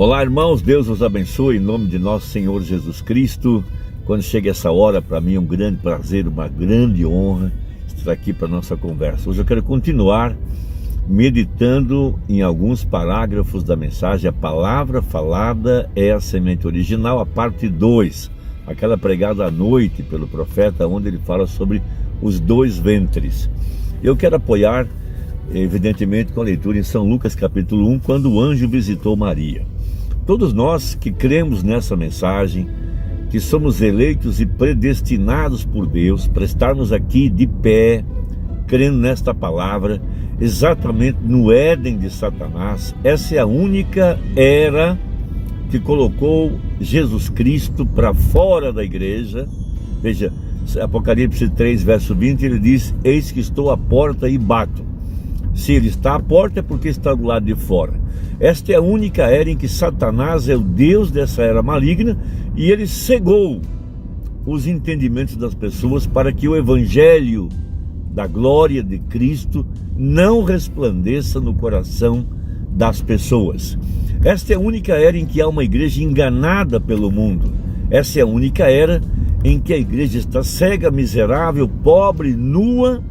Olá, irmãos, Deus os abençoe em nome de nosso Senhor Jesus Cristo. Quando chega essa hora, para mim é um grande prazer, uma grande honra estar aqui para a nossa conversa. Hoje eu quero continuar meditando em alguns parágrafos da mensagem A Palavra Falada é a Semente Original, a parte 2, aquela pregada à noite pelo profeta, onde ele fala sobre os dois ventres. Eu quero apoiar, evidentemente, com a leitura em São Lucas capítulo 1, quando o anjo visitou Maria. Todos nós que cremos nessa mensagem, que somos eleitos e predestinados por Deus para estarmos aqui de pé, crendo nesta palavra, exatamente no Éden de Satanás. Essa é a única era que colocou Jesus Cristo para fora da igreja. Veja, Apocalipse 3, verso 20, ele diz: eis que estou à porta e bato. Se ele está à porta é porque está do lado de fora. Esta é a única era em que Satanás é o Deus dessa era maligna, e ele cegou os entendimentos das pessoas para que o evangelho da glória de Cristo não resplandeça no coração das pessoas. Esta é a única era em que há uma igreja enganada pelo mundo. Essa é a única era em que a igreja está cega, miserável, pobre, nua,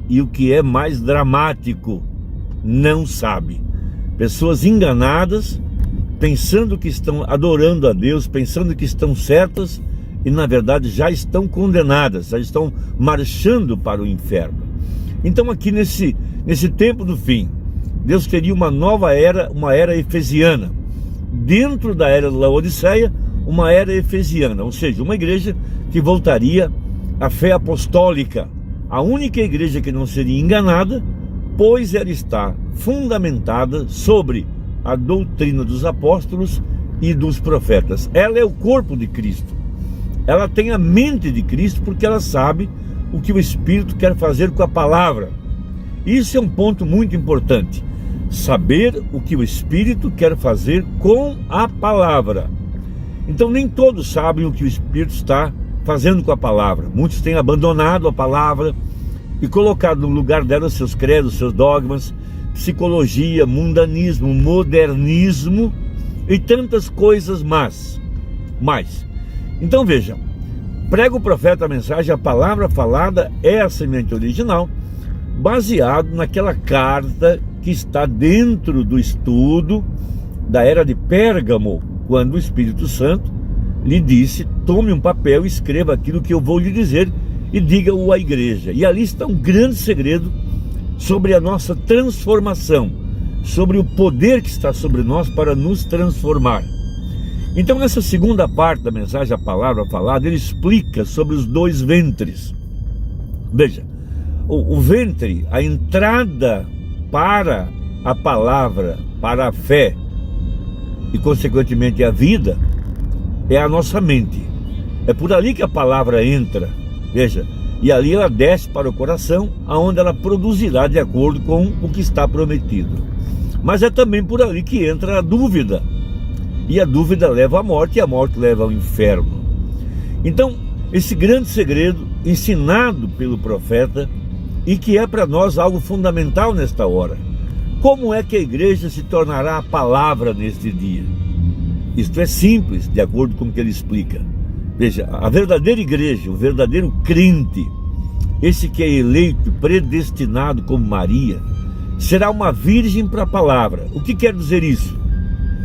e o que é mais dramático, não sabe. Pessoas enganadas, pensando que estão adorando a Deus, pensando que estão certas, e na verdade já estão condenadas, já estão marchando para o inferno. Então aqui nesse tempo do fim, Deus teria uma nova era, uma era efesiana. Dentro da era da Laodiceia, uma era efesiana, ou seja, uma igreja que voltaria à fé apostólica, a única igreja que não seria enganada, pois ela está fundamentada sobre a doutrina dos apóstolos e dos profetas. Ela é o corpo de Cristo. Ela tem a mente de Cristo porque ela sabe o que o Espírito quer fazer com a palavra. Isso é um ponto muito importante. Saber o que o Espírito quer fazer com a palavra. Então nem todos sabem o que o Espírito está fazendo com a palavra. Muitos têm abandonado a palavra e colocado no lugar dela seus credos, seus dogmas, psicologia, mundanismo, modernismo e tantas coisas mais. Então veja, prega o profeta a mensagem, a palavra falada é a semente original, baseado naquela carta que está dentro do estudo da era de Pérgamo, quando o Espírito Santo lhe disse: tome um papel e escreva aquilo que eu vou lhe dizer e diga-o à igreja. E ali está um grande segredo sobre a nossa transformação, sobre o poder que está sobre nós para nos transformar. Então nessa segunda parte da mensagem, a palavra falada, ele explica sobre os dois ventres. Veja, o ventre, a entrada para a palavra, para a fé e consequentemente a vida, é a nossa mente. É por ali que a palavra entra, veja, e ali ela desce para o coração, aonde ela produzirá de acordo com o que está prometido. Mas é também por ali que entra a dúvida, e a dúvida leva à morte, e a morte leva ao inferno. Então, esse grande segredo ensinado pelo profeta, e que é para nós algo fundamental nesta hora: como é que a igreja se tornará a palavra neste dia? Isto é simples, de acordo com o que ele explica. Veja, a verdadeira igreja, o verdadeiro crente, esse que é eleito, predestinado como Maria, será uma virgem para a palavra. O que quer dizer isso?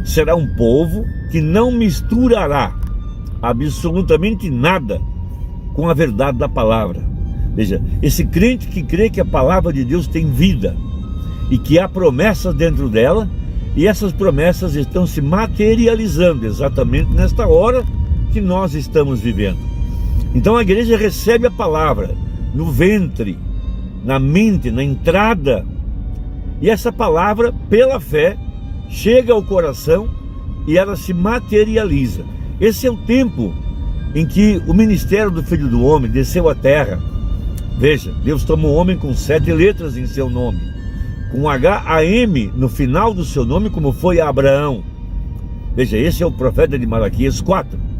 Será um povo que não misturará absolutamente nada com a verdade da palavra. Veja, esse crente que crê que a palavra de Deus tem vida e que há promessas dentro dela, e essas promessas estão se materializando exatamente nesta hora que nós estamos vivendo. Então a igreja recebe a palavra no ventre, na mente, na entrada, e essa palavra, pela fé, chega ao coração e ela se materializa. Esse é o tempo em que o ministério do Filho do Homem desceu à terra. Veja, Deus tomou um homem com 7 letras em seu nome, com H-A-M no final do seu nome, como foi Abraão. Veja, esse é o profeta de Malaquias 4.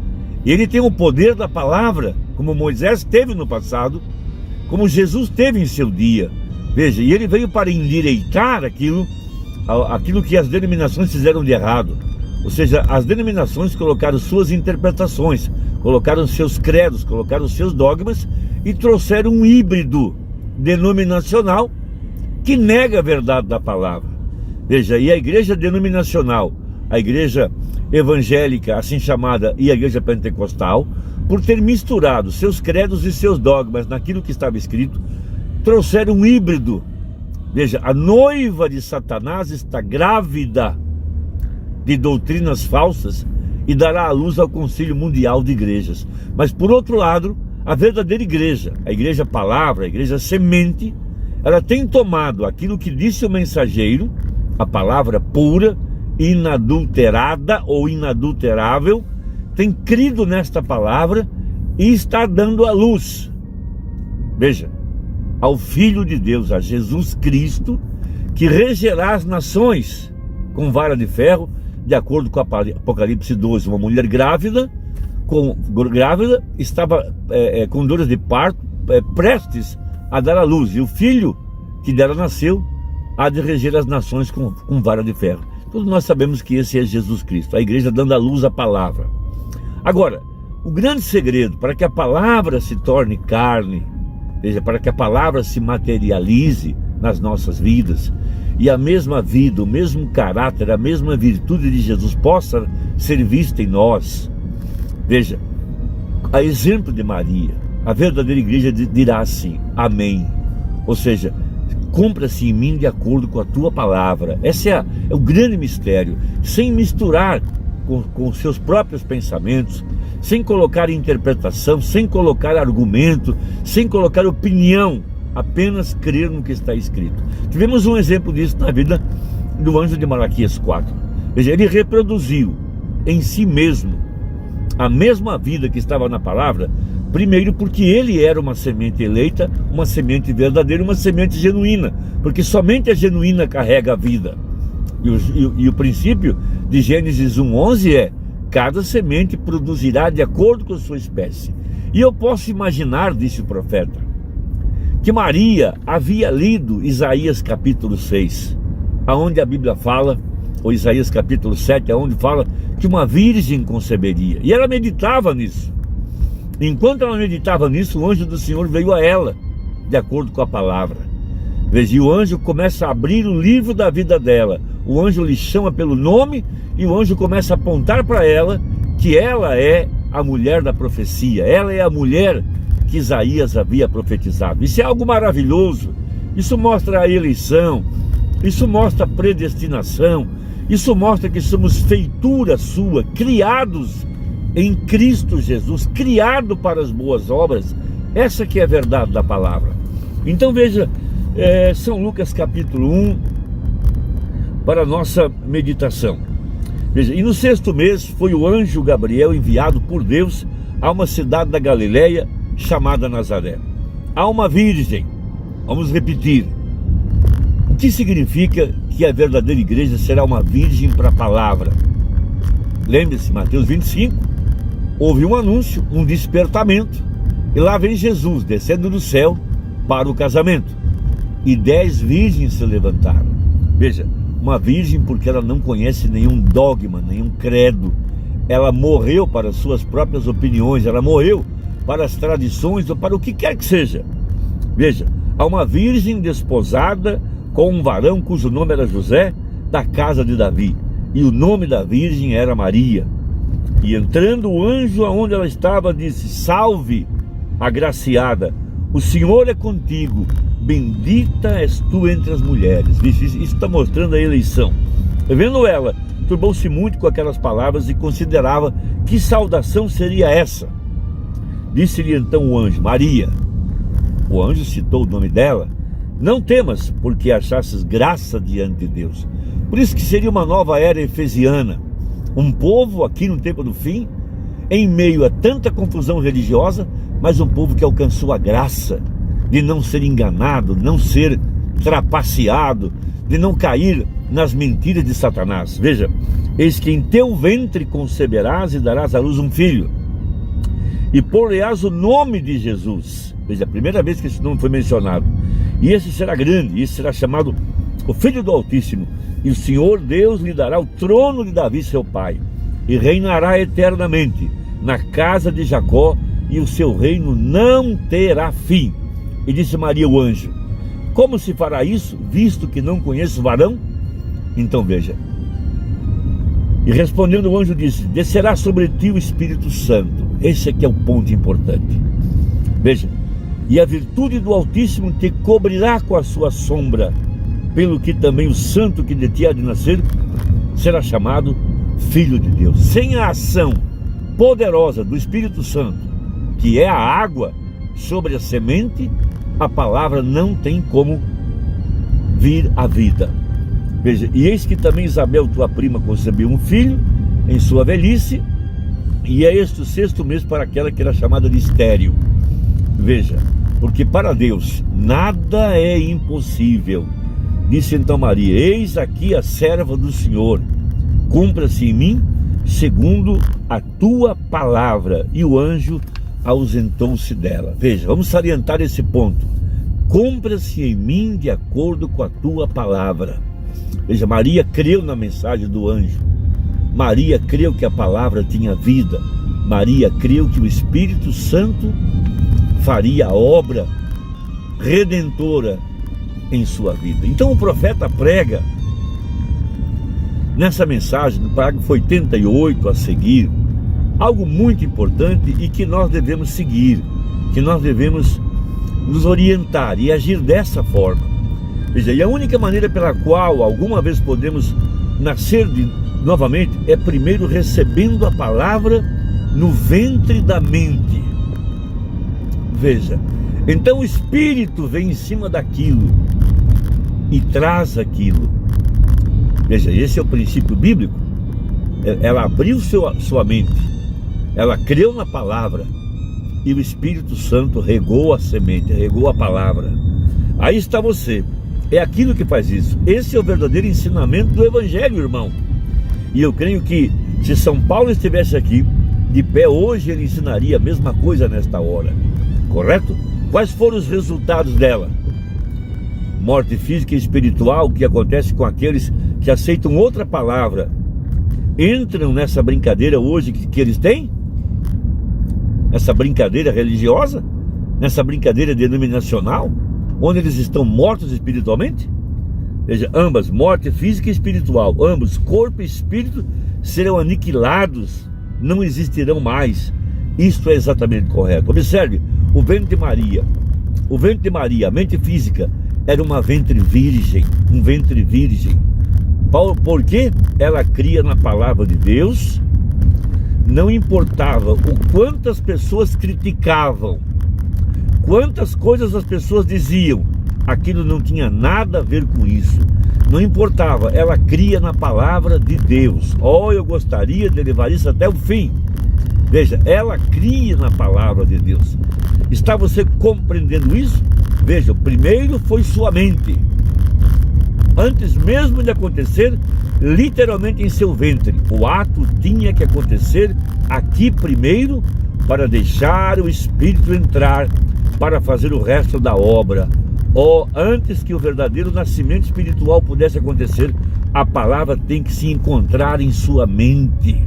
E ele tem o poder da palavra, como Moisés teve no passado, como Jesus teve em seu dia. Veja, e ele veio para endireitar aquilo que as denominações fizeram de errado. Ou seja, as denominações colocaram suas interpretações, colocaram seus credos, colocaram seus dogmas e trouxeram um híbrido denominacional que nega a verdade da palavra. Veja, e a igreja denominacional, a igreja evangélica, assim chamada, e a igreja pentecostal, por ter misturado seus credos e seus dogmas naquilo que estava escrito, trouxeram um híbrido. Veja, a noiva de Satanás está grávida de doutrinas falsas e dará à luz ao Concílio Mundial de Igrejas. Mas por outro lado, a verdadeira igreja, a igreja palavra, a igreja semente, ela tem tomado aquilo que disse o mensageiro, a palavra pura, inadulterada ou inadulterável, tem crido nesta palavra e está dando à luz, veja, ao Filho de Deus, a Jesus Cristo, que regerá as nações com vara de ferro, de acordo com Apocalipse 12. Uma mulher grávida estava com dores de parto, prestes a dar à luz, e o filho que dela nasceu há de reger as nações com vara de ferro. Todos nós sabemos que esse é Jesus Cristo, a igreja dando à luz a palavra. Agora, o grande segredo para que a palavra se torne carne, veja, para que a palavra se materialize nas nossas vidas, e a mesma vida, o mesmo caráter, a mesma virtude de Jesus possa ser vista em nós. Veja, a exemplo de Maria, a verdadeira igreja dirá assim, amém. Ou seja, cumpra-se em mim de acordo com a tua palavra. Esse é o grande mistério, sem misturar com seus próprios pensamentos, sem colocar interpretação, sem colocar argumento, sem colocar opinião, apenas crer no que está escrito. Tivemos um exemplo disso na vida do anjo de Malaquias 4. Veja, ele reproduziu em si mesmo a mesma vida que estava na palavra, primeiro porque ele era uma semente eleita, uma semente verdadeira, uma semente genuína, porque somente a genuína carrega a vida. E o princípio de Gênesis 1:11 é: cada semente produzirá de acordo com a sua espécie. E eu posso imaginar, disse o profeta, que Maria havia lido Isaías capítulo 6, aonde a Bíblia fala, ou Isaías capítulo 7, aonde fala que uma virgem conceberia. E ela meditava nisso. Enquanto ela meditava nisso, o anjo do Senhor veio a ela, de acordo com a palavra. Veja, e o anjo começa a abrir o livro da vida dela. O anjo lhe chama pelo nome e o anjo começa a apontar para ela que ela é a mulher da profecia. Ela é a mulher que Isaías havia profetizado. Isso é algo maravilhoso. Isso mostra a eleição, isso mostra a predestinação, isso mostra que somos feitura sua, criados em Cristo Jesus, criado para as boas obras. Essa que é a verdade da palavra. Então veja, São Lucas capítulo 1, para a nossa meditação. Veja, e no 6º mês foi o anjo Gabriel enviado por Deus a uma cidade da Galileia chamada Nazaré, a uma virgem. Vamos repetir. O que significa que a verdadeira igreja será uma virgem para a palavra? Lembre-se, Mateus 25, houve um anúncio, um despertamento, e lá vem Jesus descendo do céu para o casamento, e 10 virgens se levantaram. Veja, uma virgem porque ela não conhece nenhum dogma, nenhum credo, ela morreu para as suas próprias opiniões, ela morreu para as tradições ou para o que quer que seja. Veja, há uma virgem desposada com um varão cujo nome era José, da casa de Davi, e o nome da virgem era Maria. E entrando o anjo aonde ela estava, disse: salve, agraciada, o Senhor é contigo, bendita és tu entre as mulheres. Isso está mostrando a eleição. Vendo ela, turbou-se muito com aquelas palavras e considerava que saudação seria essa. Disse-lhe então o anjo: Maria. O anjo citou o nome dela: não temas, porque achastes graça diante de Deus. Por isso que seria uma nova era efesiana, um povo aqui no tempo do fim, em meio a tanta confusão religiosa, mas um povo que alcançou a graça de não ser enganado, não ser trapaceado, de não cair nas mentiras de Satanás. Veja, eis que em teu ventre conceberás e darás à luz um filho, e por-lhe-ás o nome de Jesus. Veja, a primeira vez que esse nome foi mencionado. E esse será grande, e esse será chamado o Filho do Altíssimo. E o Senhor Deus lhe dará o trono de Davi seu pai, e reinará eternamente na casa de Jacó, e o seu reino não terá fim. E disse Maria o anjo: como se fará isso, visto que não conheço varão? Então veja. E respondendo o anjo disse: descerá sobre ti o Espírito Santo. Esse aqui é o ponto importante. Veja. E a virtude do Altíssimo te cobrirá com a sua sombra, pelo que também o santo que de ti há de nascer será chamado Filho de Deus. Sem a ação poderosa do Espírito Santo, que é a água sobre a semente, a palavra não tem como vir à vida. Veja, e eis que também Isabel, tua prima, concebeu um filho em sua velhice, e é este o 6º mês para aquela que era chamada de estéril. Veja, porque para Deus nada é impossível. Disse então Maria: eis aqui a serva do Senhor, cumpra-se em mim segundo a tua palavra. E o anjo ausentou-se dela. Veja, vamos salientar esse ponto: cumpra-se em mim de acordo com a tua palavra. Veja, Maria creu na mensagem do anjo. Maria creu que a palavra tinha vida. Maria creu que o Espírito Santo faria a obra redentora em sua vida. Então o profeta prega nessa mensagem, no parágrafo 88 a seguir, algo muito importante e que nós devemos seguir, que nós devemos nos orientar e agir dessa forma. Veja, e a única maneira pela qual alguma vez podemos nascer novamente é primeiro recebendo a palavra no ventre da mente. Veja, então o Espírito vem em cima daquilo e traz aquilo. Veja, esse é o princípio bíblico. Ela abriu sua mente, ela creu na palavra, e o Espírito Santo regou a semente, regou a palavra. Aí está você, é aquilo que faz isso. Esse é o verdadeiro ensinamento do Evangelho, irmão. E eu creio que se São Paulo estivesse aqui de pé hoje, ele ensinaria a mesma coisa nesta hora, correto? Quais foram os resultados dela? Morte física e espiritual, que acontece com aqueles que aceitam outra palavra, entram nessa brincadeira hoje que eles têm? Essa brincadeira religiosa? Nessa brincadeira denominacional? Onde eles estão mortos espiritualmente? Veja, ambas, morte física e espiritual, ambos, corpo e espírito, serão aniquilados, não existirão mais. Isto é exatamente correto. Observe, o ventre de Maria, a mente física, era uma ventre virgem, um ventre virgem. Porque ela cria na palavra de Deus, não importava o quantas pessoas criticavam, quantas coisas as pessoas diziam, aquilo não tinha nada a ver com isso. Não importava, ela cria na palavra de Deus. Eu gostaria de levar isso até o fim. Veja, ela cria na palavra de Deus. Está você compreendendo isso? Veja, primeiro foi sua mente. Antes mesmo de acontecer, literalmente em seu ventre, o ato tinha que acontecer aqui primeiro, para deixar o Espírito entrar, para fazer o resto da obra. Antes que o verdadeiro nascimento espiritual pudesse acontecer, a palavra tem que se encontrar em sua mente.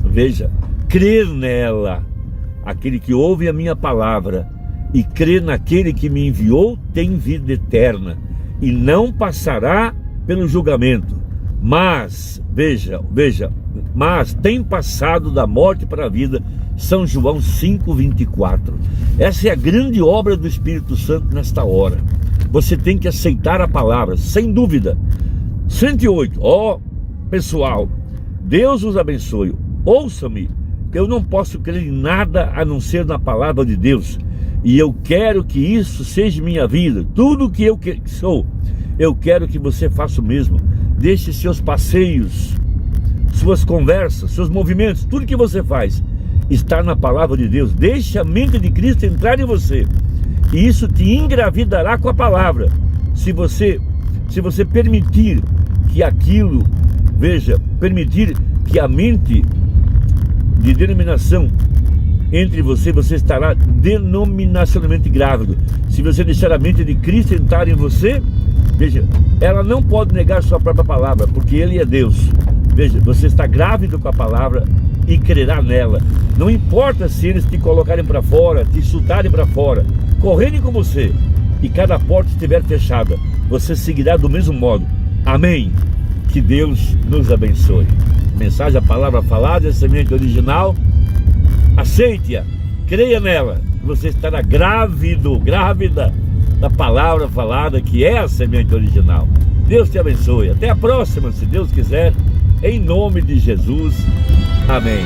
Veja, crer nela. Aquele que ouve a minha palavra e crê naquele que me enviou tem vida eterna e não passará pelo julgamento, mas, veja, mas tem passado da morte para a vida. São João 5,24. Essa é a grande obra do Espírito Santo nesta hora. Você tem que aceitar a palavra, sem dúvida. 108. Pessoal, Deus os abençoe. Ouça-me, eu não posso crer em nada a não ser na palavra de Deus. E eu quero que isso seja minha vida. Tudo que eu sou, eu quero que você faça o mesmo. Deixe seus passeios, suas conversas, seus movimentos, tudo que você faz está na palavra de Deus. Deixe a mente de Cristo entrar em você, e isso te engravidará com a palavra. Se você permitir que aquilo, permitir que a mente de denominação entre você estará denominacionalmente grávido. Se você deixar a mente de Cristo entrar em você, Veja, ela não pode negar sua própria palavra, porque Ele é Deus. Veja, você está grávido com a palavra e crerá nela. Não importa se eles te colocarem para fora, te chutarem para fora, correrem com você e cada porta estiver fechada, você seguirá do mesmo modo. Amém? Que Deus nos abençoe. Mensagem, a palavra falada, a semente original. Aceite-a, creia nela. Você estará grávido, grávida da palavra falada, que é a semente original. Deus te abençoe. Até a próxima, se Deus quiser. Em nome de Jesus. Amém.